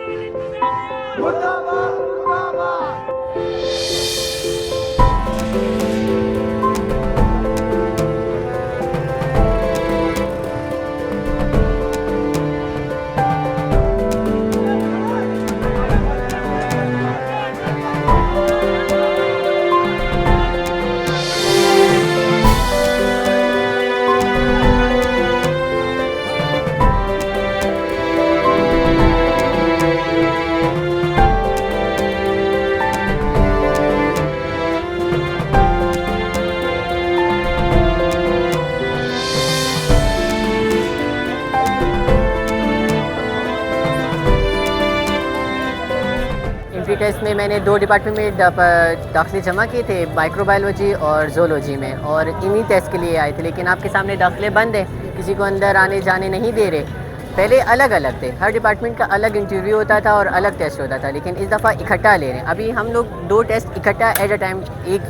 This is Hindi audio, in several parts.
मुर्दाबाद मुर्दाबाद। एंट्री टेस्ट में मैंने 2 डिपार्टमेंट में दाखिले जमा किए थे, माइक्रोबायोलॉजी और ज़ूलॉजी में, और इन्हीं टेस्ट के लिए आए थे। लेकिन आपके सामने दाखिले बंद है, किसी को अंदर आने जाने नहीं दे रहे। पहले अलग अलग थे, हर डिपार्टमेंट का अलग इंटरव्यू होता था और अलग टेस्ट होता था, लेकिन इस दफ़ा इकट्ठा ले रहे हैं। अभी हम लोग 2 टेस्ट इकट्ठा एट अ टाइम एक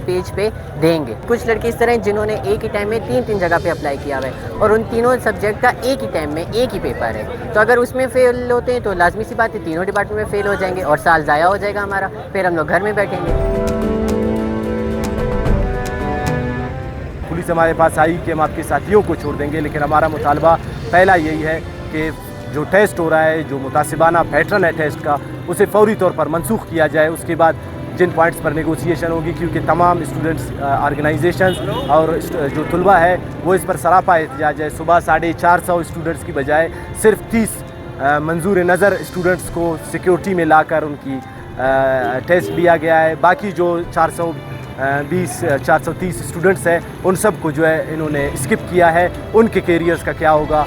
पेज पे देंगे। कुछ लड़के इस तरह हैं जिन्होंने एक ही टाइम में 3-3 जगह पे अप्लाई किया हुआ है, और उन तीनों सब्जेक्ट का एक ही टाइम में एक ही पेपर है। तो अगर उसमें फ़ेल होते हैं तो लाजमी सी बात है तीनों डिपार्टमेंट में फ़ेल हो जाएंगे और साल ज़ाया हो जाएगा हमारा, फिर हम लोग घर में बैठेंगे। पुलिस हमारे पास आई कि हम आपके साथियों को छोड़ देंगे, लेकिन हमारा मुतालबा पहला यही है कि जो टेस्ट हो रहा है, जो मुतासिबाना पैटर्न है टेस्ट का, उसे फौरी तौर पर मनसूख किया जाए। उसके बाद जिन पॉइंट्स पर नेगोशिएशन होगी, क्योंकि तमाम स्टूडेंट्स ऑर्गेनाइजेशंस और जो तलबा है वो इस पर सरापा एहतजाज है। सुबह 450 स्टूडेंट्स की बजाय सिर्फ 30 मंजूर नज़र स्टूडेंट्स को सिक्योरिटी में लाकर उनकी टेस्ट लिया गया है। बाकी जो 430 स्टूडेंट्स हैं उन सब को जो है इन्होंने स्किप किया है। उनके कैरियर्स का क्या होगा